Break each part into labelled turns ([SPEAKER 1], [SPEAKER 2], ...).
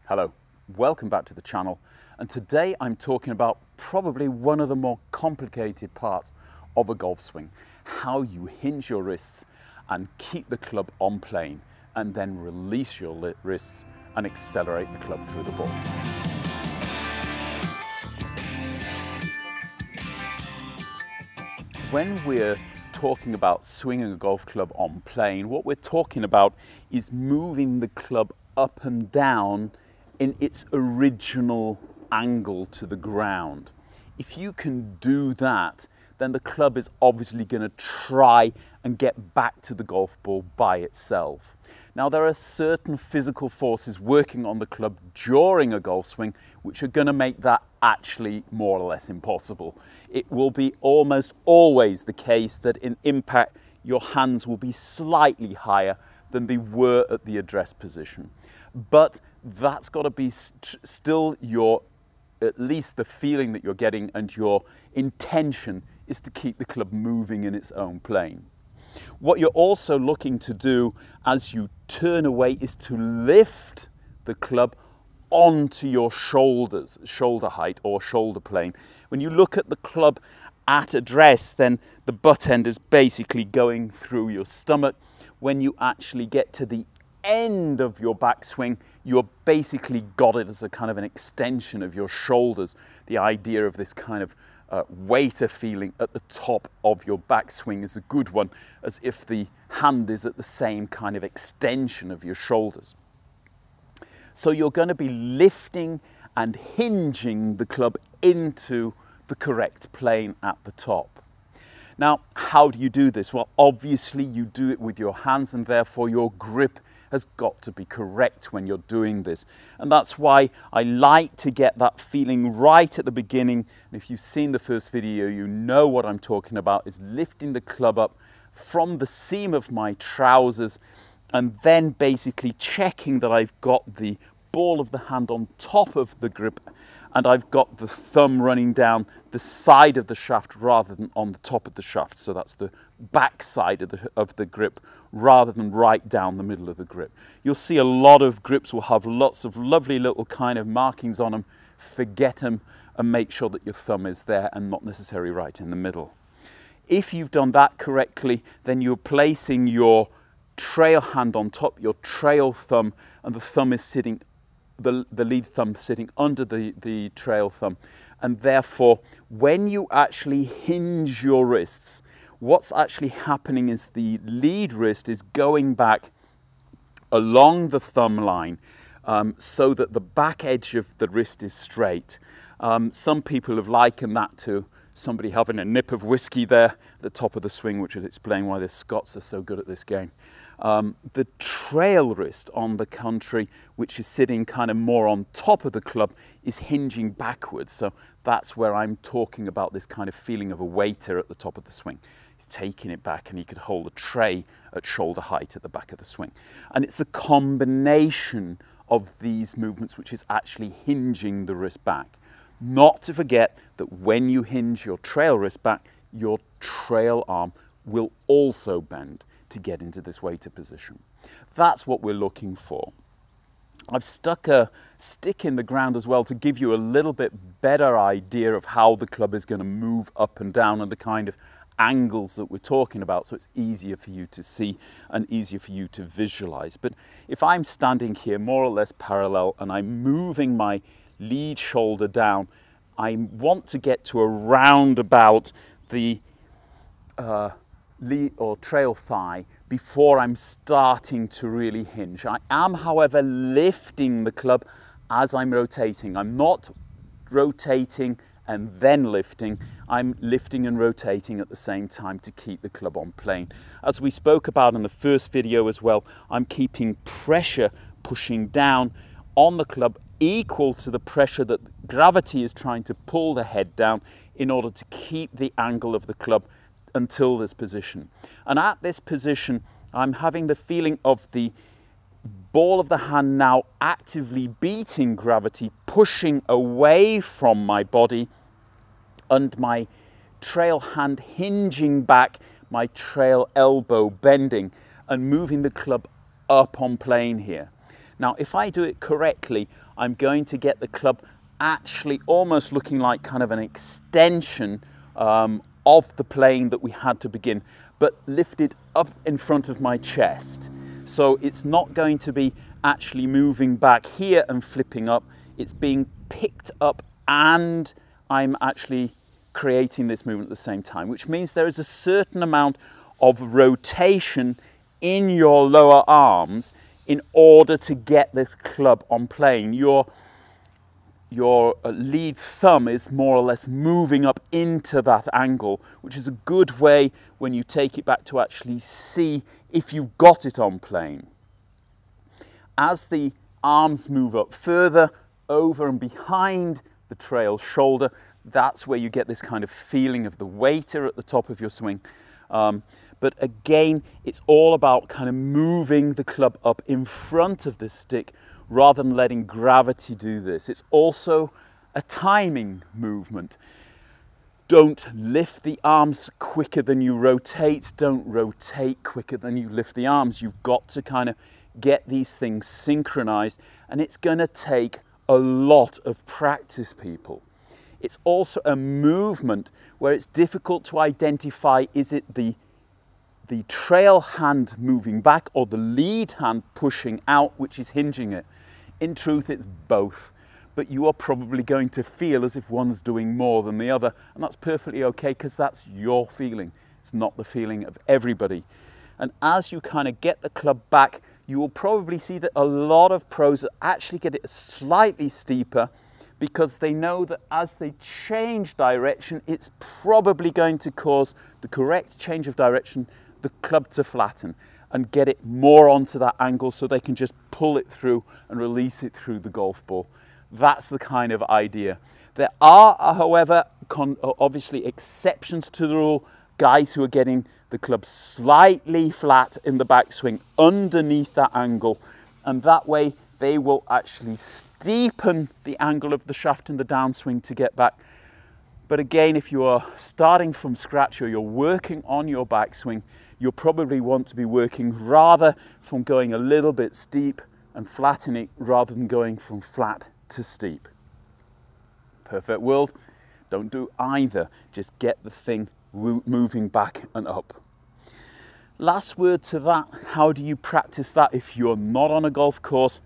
[SPEAKER 1] Hello, welcome back to the channel, and today I'm talking about probably one of the more complicated parts of a golf swing, how you hinge your wrists and keep the club on plane and then release your wrists and accelerate the club through the ball. When we're talking about swinging a golf club on plane, what we're talking about is moving the club up and down in its original angle to the ground. If you can do that, then the club is obviously going to try and get back to the golf ball by itself. Now, there are certain physical forces working on the club during a golf swing which are going to make that actually more or less impossible. It will be almost always the case that in impact your hands will be slightly higher than they were at the address position. But that's got to be still at least the feeling that you're getting, and your intention is to keep the club moving in its own plane. What you're also looking to do as you turn away is to lift the club onto your shoulders, shoulder height or shoulder plane. When you look at the club at address, then the butt end is basically going through your stomach. When you actually get to the end of your backswing, you're basically got it as a kind of an extension of your shoulders. The idea of this kind of weighter feeling at the top of your backswing is a good one, as if the hand is at the same kind of extension of your shoulders. So you're going to be lifting and hinging the club into the correct plane at the top. Now, how do you do this? Well, obviously you do it with your hands, and therefore your grip has got to be correct when you're doing this. And that's why I like to get that feeling right at the beginning. And if you've seen the first video, you know what I'm talking about, is lifting the club up from the seam of my trousers and then basically checking that I've got the ball of the hand on top of the grip and I've got the thumb running down the side of the shaft rather than on the top of the shaft. So that's the back side of the grip rather than right down the middle of the grip. You'll see a lot of grips will have lots of lovely little kind of markings on them. Forget them and make sure that your thumb is there and not necessarily right in the middle. If you've done that correctly, then you're placing your trail hand on top, your trail thumb, and the thumb is sitting, the lead thumb sitting under the trail thumb. And therefore, when you actually hinge your wrists, what's actually happening is the lead wrist is going back along the thumb line so that the back edge of the wrist is straight. Some people have likened that to somebody having a nip of whiskey there at the top of the swing, which would explain why the Scots are so good at this game. The trail wrist, on the contrary, which is sitting kind of more on top of the club, is hinging backwards. So that's where I'm talking about this kind of feeling of a waiter at the top of the swing. He's taking it back, and he could hold a tray at shoulder height at the back of the swing. And it's the combination of these movements which is actually hinging the wrist back. Not to forget that when you hinge your trail wrist back, your trail arm will also bend to get into this waiter position. That's what we're looking for. I've stuck a stick in the ground as well to give you a little bit better idea of how the club is going to move up and down and the kind of angles that we're talking about, so it's easier for you to see and easier for you to visualize. But if I'm standing here more or less parallel and I'm moving my lead shoulder down, I want to get to around about the lead or trail thigh before I'm starting to really hinge. I am, however, lifting the club as I'm rotating. I'm not rotating and then lifting. I'm lifting and rotating at the same time to keep the club on plane. As we spoke about in the first video as well, I'm keeping pressure pushing down on the club equal to the pressure that gravity is trying to pull the head down in order to keep the angle of the club until this position. And at this position, I'm having the feeling of the ball of the hand now actively beating gravity, pushing away from my body, and my trail hand hinging back, my trail elbow bending and moving the club up on plane here. Now, if I do it correctly, I'm going to get the club actually almost looking like kind of an extension of the plane that we had to begin, but lifted up in front of my chest. So it's not going to be actually moving back here and flipping up. It's being picked up and I'm actually creating this movement at the same time, which means there is a certain amount of rotation in your lower arms in order to get this club on plane. Your lead thumb is more or less moving up into that angle, which is a good way when you take it back to actually see if you've got it on plane. As the arms move up further, over and behind the trail shoulder, that's where you get this kind of feeling of the waiter at the top of your swing. But again, it's all about kind of moving the club up in front of the stick rather than letting gravity do this. It's also a timing movement. Don't lift the arms quicker than you rotate. Don't rotate quicker than you lift the arms. You've got to kind of get these things synchronized, and it's going to take a lot of practice, people. It's also a movement where it's difficult to identify, is it the trail hand moving back or the lead hand pushing out, which is hinging it. In truth, it's both, but you are probably going to feel as if one's doing more than the other, and that's perfectly okay because that's your feeling. It's not the feeling of everybody. And as you kind of get the club back, you will probably see that a lot of pros actually get it slightly steeper because they know that as they change direction, it's probably going to cause the correct change of direction, the club to flatten and get it more onto that angle so they can just pull it through and release it through the golf ball. That's the kind of idea. There are, however, obviously exceptions to the rule, guys who are getting the club slightly flat in the backswing underneath that angle, and that way they will actually steepen the angle of the shaft in the downswing to get back. But again, if you are starting from scratch or you're working on your backswing, you'll probably want to be working rather from going a little bit steep and flattening rather than going from flat to steep. Perfect world, don't do either. Just get the thing moving back and up. Last word to that, how do you practice that if you're not on a golf course?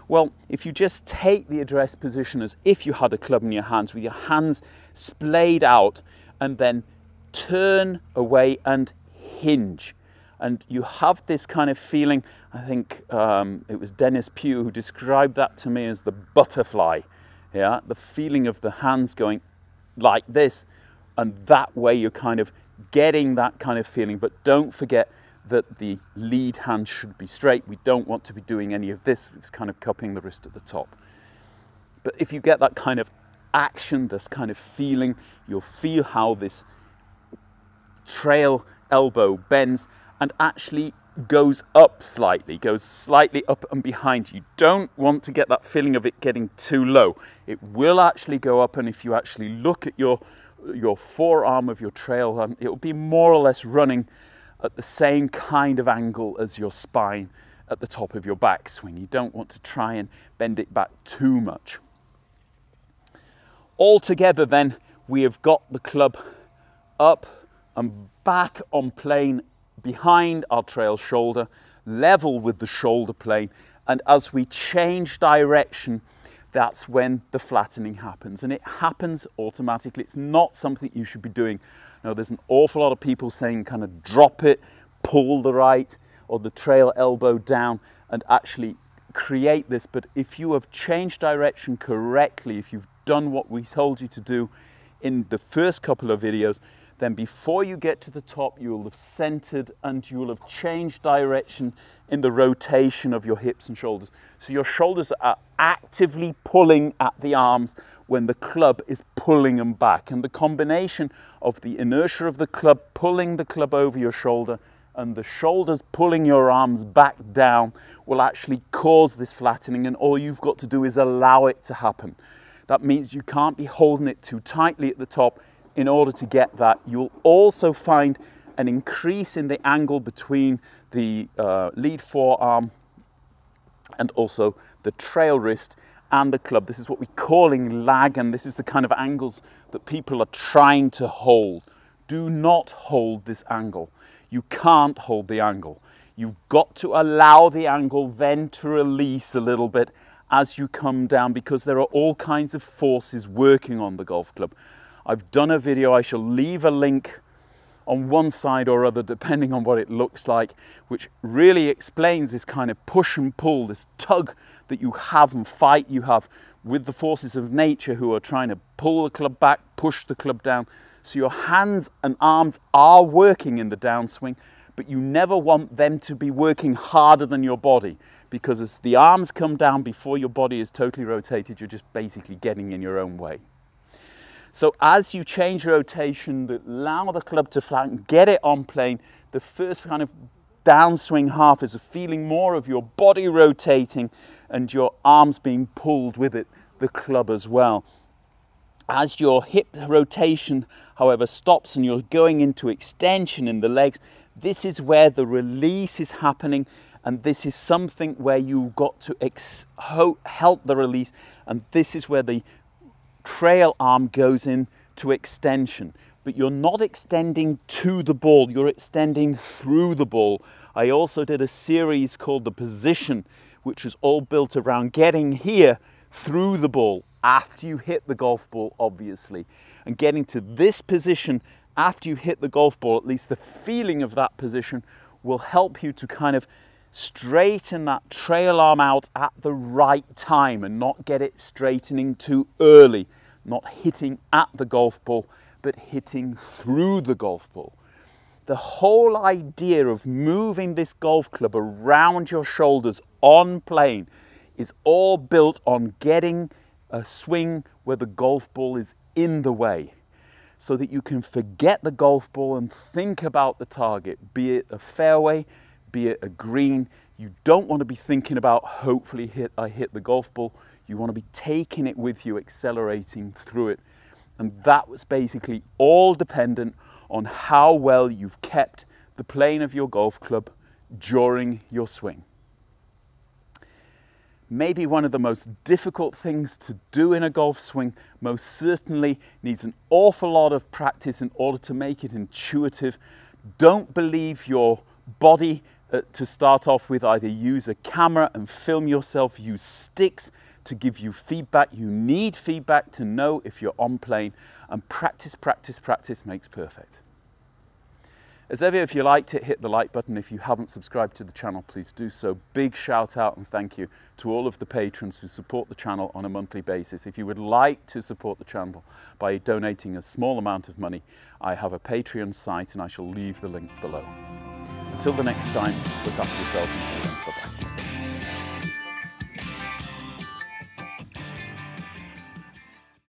[SPEAKER 1] Well, if you just take the address position as if you had a club in your hands with your hands splayed out and then turn away and hinge. And you have this kind of feeling, I think it was Dennis Pugh who described that to me as the butterfly. Yeah, the feeling of the hands going like this, and that way you're kind of getting that kind of feeling. But don't forget that the lead hand should be straight. We don't want to be doing any of this. It's kind of cupping the wrist at the top. But if you get that kind of action, this kind of feeling, you'll feel how this trail elbow bends and actually goes up slightly, goes slightly up and behind. You don't want to get that feeling of it getting too low. It will actually go up, and if you actually look at your forearm of your trail, it will be more or less running at the same kind of angle as your spine at the top of your backswing. You don't want to try and bend it back too much. Altogether then, we have got the club up and back on plane behind our trail shoulder, level with the shoulder plane, and as we change direction, that's when the flattening happens, and it happens automatically. It's not something you should be doing. Now, there's an awful lot of people saying kind of drop it, pull the right or the trail elbow down and actually create this, but if you have changed direction correctly, if you've done what we told you to do in the first couple of videos, then before you get to the top, you'll have centered and you'll have changed direction in the rotation of your hips and shoulders. So your shoulders are actively pulling at the arms when the club is pulling them back. And the combination of the inertia of the club pulling the club over your shoulder and the shoulders pulling your arms back down will actually cause this flattening, and all you've got to do is allow it to happen. That means you can't be holding it too tightly at the top in order to get that. You'll also find an increase in the angle between the lead forearm and also the trail wrist and the club. This is what we're calling lag, and this is the kind of angles that people are trying to hold. Do not hold this angle. You can't hold the angle. You've got to allow the angle then to release a little bit as you come down, because there are all kinds of forces working on the golf club. I've done a video, I shall leave a link on one side or other depending on what it looks like, which really explains this kind of push and pull, this tug that you have and fight you have with the forces of nature who are trying to pull the club back, push the club down. So your hands and arms are working in the downswing, but you never want them to be working harder than your body, because as the arms come down before your body is totally rotated, you're just basically getting in your own way. So as you change rotation, allow the club to flatten, get it on plane. The first kind of downswing half is a feeling more of your body rotating and your arms being pulled with it, the club as well. As your hip rotation, however, stops and you're going into extension in the legs, this is where the release is happening, and this is something where you've got to help the release, and this is where the trail arm goes in to extension. But you're not extending to the ball, you're extending through the ball. I also did a series called The Position, which is all built around getting here through the ball, after you hit the golf ball, obviously, and getting to this position after you hit the golf ball. At least the feeling of that position will help you to kind of straighten that trail arm out at the right time and not get it straightening too early, not hitting at the golf ball, but hitting through the golf ball. The whole idea of moving this golf club around your shoulders on plane is all built on getting a swing where the golf ball is in the way, so that you can forget the golf ball and think about the target, be it a fairway, be it a green. You don't want to be thinking about hopefully I hit the golf ball. You want to be taking it with you, accelerating through it. And that was basically all dependent on how well you've kept the plane of your golf club during your swing. Maybe one of the most difficult things to do in a golf swing, most certainly needs an awful lot of practice in order to make it intuitive. Don't believe your body to start off with. Either use a camera and film yourself, use sticks to give you feedback. You need feedback to know if you're on plane, and practice, practice, practice makes perfect. As ever, if you liked it, hit the like button. If you haven't subscribed to the channel, please do so. Big shout out and thank you to all of the patrons who support the channel on a monthly basis. If you would like to support the channel by donating a small amount of money, I have a Patreon site and I shall leave the link below. Until the next time, look after yourselves and bye-bye.